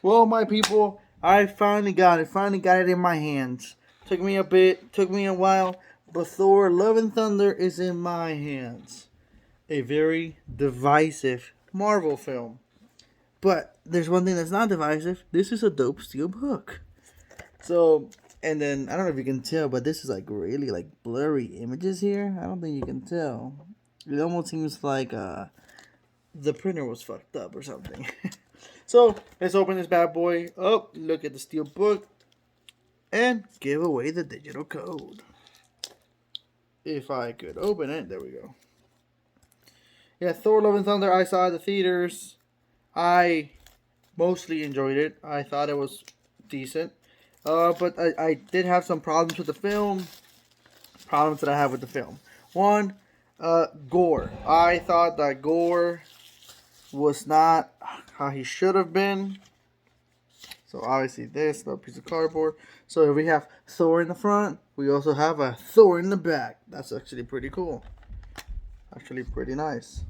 Well, my people, I finally got it. Finally got it in my hands. Took me a bit, took me a while, but Thor Love and Thunder is in my hands. A very divisive Marvel film. But there's one thing that's not divisive. This is a dope steel book. So, and then I don't know if you can tell, but this is like really like blurry images here. I don't think you can tell. It almost seems like the printer was fucked up or something. So let's open this bad boy up, look at the steel book, and give away the digital code. If I could open it, there we go. Yeah, Thor Love and Thunder, I saw at the theaters. I mostly enjoyed it. I thought it was decent. But I did have some problems with the film. Problems that I have with the film. One, gore. I thought that gore was not how he should have been. So obviously this little piece of cardboard. So if we have Thor in the front, we also have a Thor in the back. That's actually pretty cool. Actually pretty nice.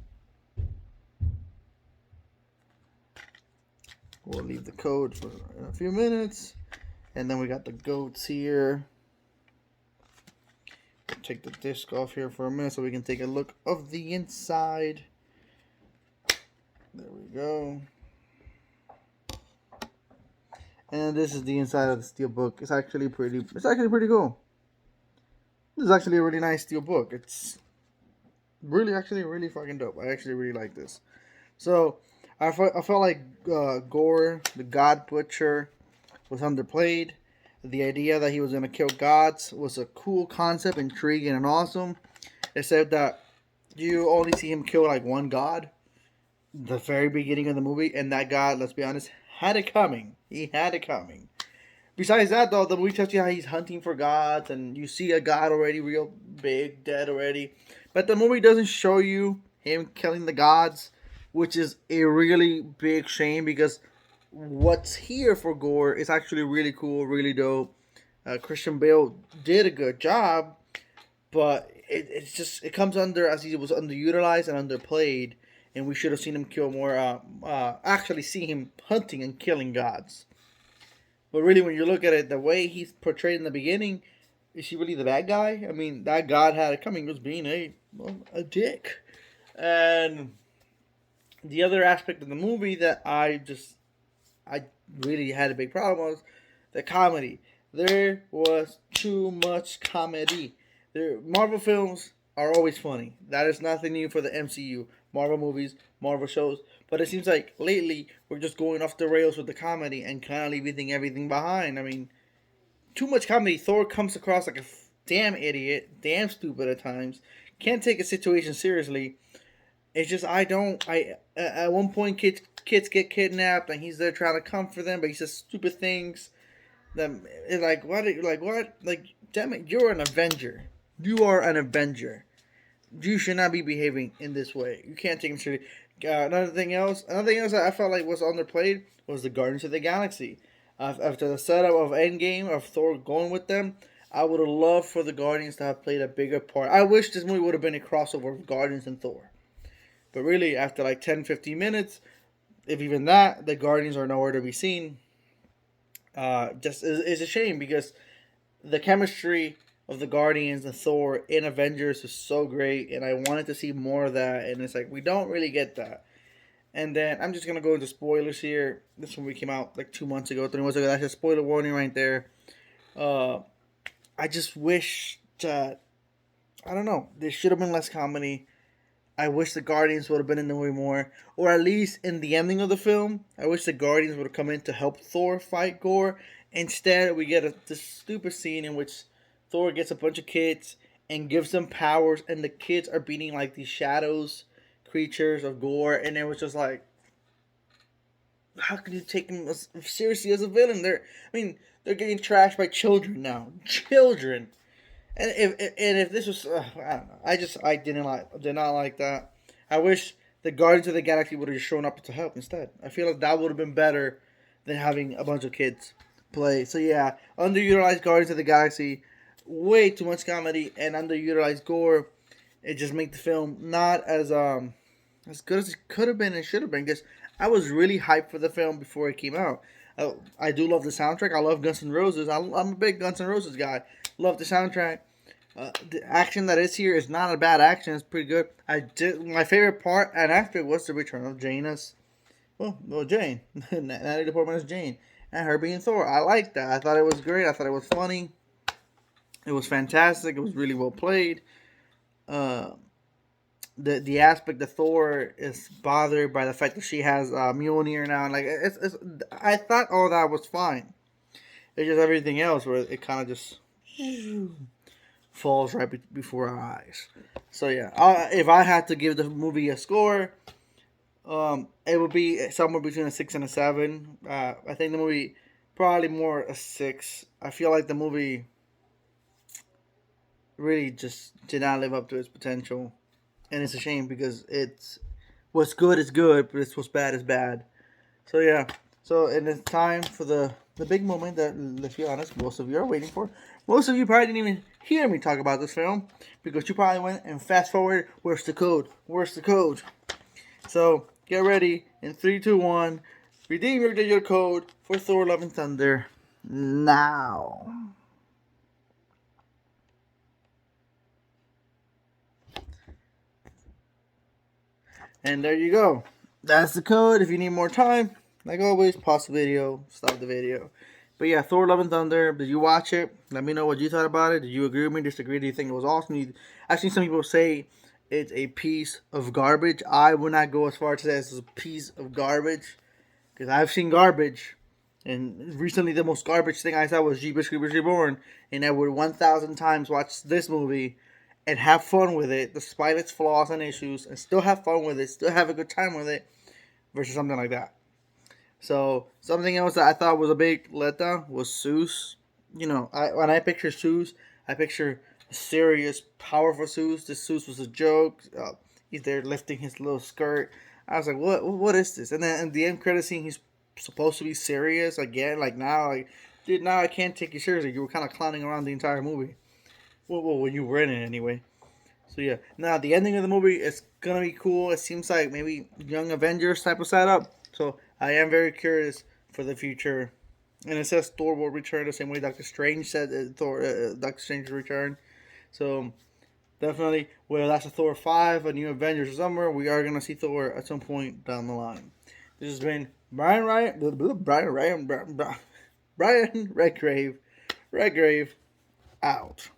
We'll leave the code for in a few minutes. And then we got the goats here. Take the disc off here for a minute so we can take a look of the inside. There we go. And this is the inside of the steel book. It's actually pretty cool. This is actually a really nice steel book. It's really fucking dope. I actually really like this. So I felt like Gore, the God Butcher, was underplayed. The idea that he was gonna kill gods was a cool concept, intriguing and awesome. Except that you only see him kill like one god, the very beginning of the movie, and that god, let's be honest, had it coming. He had it coming. Besides that, though, the movie tells you how he's hunting for gods, and you see a god already real big, dead already. But the movie doesn't show you him killing the gods, which is a really big shame because what's here for Gore is actually really cool, really dope. Christian Bale did a good job, but it comes under as he was underutilized and underplayed, and we should have seen him kill more. Actually, see him hunting and killing gods. But really, when you look at it, the way he's portrayed in the beginning, is he really the bad guy? I mean, that god had it coming, was being a dick. And the other aspect of the movie that I really had a big problem with the comedy. There was too much comedy. Marvel films are always funny. That is nothing new for the MCU. Marvel movies, Marvel shows. But it seems like lately we're just going off the rails with the comedy and kind of leaving everything behind. I mean, too much comedy. Thor comes across like a damn idiot, damn stupid at times. Can't take a situation seriously. It's just at one point kids get kidnapped and he's there trying to comfort them, but he says stupid things. That it's like damn it, you're an Avenger. You are an Avenger. You should not be behaving in this way. You can't take him seriously. Another thing else that I felt like was underplayed was the Guardians of the Galaxy. After the setup of Endgame of Thor going with them, I would have loved for the Guardians to have played a bigger part. I wish this movie would have been a crossover of Guardians and Thor. But really, after like 10, 15 minutes, if even that, the Guardians are nowhere to be seen. Just is a shame because the chemistry of the Guardians and Thor in Avengers is so great, and I wanted to see more of that, and it's like we don't really get that. And then I'm just gonna go into spoilers here. This movie came out like 2 months ago, 3 months ago. That's a spoiler warning right there. I just wish that I don't know. There should have been less comedy. I wish the Guardians would have been in the movie more, or at least in the ending of the film. I wish the Guardians would have come in to help Thor fight Gore. Instead, we get this stupid scene in which Thor gets a bunch of kids and gives them powers, and the kids are beating like these shadows, creatures of Gore, and it was just like, how can you take them seriously as a villain? They're getting trashed by children now, children. And if this was, I don't know. I did not like that. I wish the Guardians of the Galaxy would have just shown up to help instead. I feel like that would have been better than having a bunch of kids play. So yeah, underutilized Guardians of the Galaxy, way too much comedy, and underutilized Gore. It just made the film not as good as it could have been and should have been. Because I was really hyped for the film before it came out. I do love the soundtrack. I love Guns N' Roses. I'm a big Guns N' Roses guy. Love the soundtrack. The action that is here is not a bad action. It's pretty good. My favorite part and aspect was the return of Janus. Well, Jane. Natalie Portman is Jane, and her being Thor. I liked that. I thought it was great. I thought it was funny. It was fantastic. It was really well played. Uh, the aspect that Thor is bothered by the fact that she has Mjolnir now, and like it's I thought all that was fine. It's just everything else where it kind of just falls right before our eyes. So yeah, if I had to give the movie a score, it would be somewhere between a 6 and a 7. I think the movie probably more a 6. I feel like the movie really just did not live up to its potential, and it's a shame because it's what's good is good, but it's what's bad is bad. So yeah, and it's time for the big moment that, let's be honest, most of you are waiting for. Most of you probably didn't even hear me talk about this film because you probably went and fast forward. Where's the code? Where's the code? So get ready in 3, 2, 1. Redeem your digital code for Thor: Love and Thunder now. And there you go. That's the code. If you need more time, like always, pause the video, stop the video. But yeah, Thor: Love and Thunder. Did you watch it? Let me know what you thought about it. Did you agree with me? Disagree? Do you think it was awesome? I've seen some people say it's a piece of garbage. I would not go as far as to say it's a piece of garbage because I've seen garbage. And recently, the most garbage thing I saw was Jeepers Creepers Reborn, and I would 1,000 times watch this movie and have fun with it, despite its flaws and issues, and still have fun with it, still have a good time with it, versus something like that. So, something else that I thought was a big letdown was Zeus. You know, when I picture Zeus, I picture a serious, powerful Zeus. This Zeus was a joke. He's there lifting his little skirt. I was like, what is this? And then in the end credit scene, he's supposed to be serious again. Like, dude, now I can't take you seriously. You were kind of clowning around the entire movie. Well, when you were in it anyway. So yeah, now the ending of the movie is gonna be cool. It seems like maybe Young Avengers type of setup. So I am very curious for the future. And it says Thor will return the same way Doctor Strange said Doctor Strange will return. So definitely, whether that's a Thor 5, a New Avengers, or somewhere, we are gonna see Thor at some point down the line. This has been Brian Redgrave out.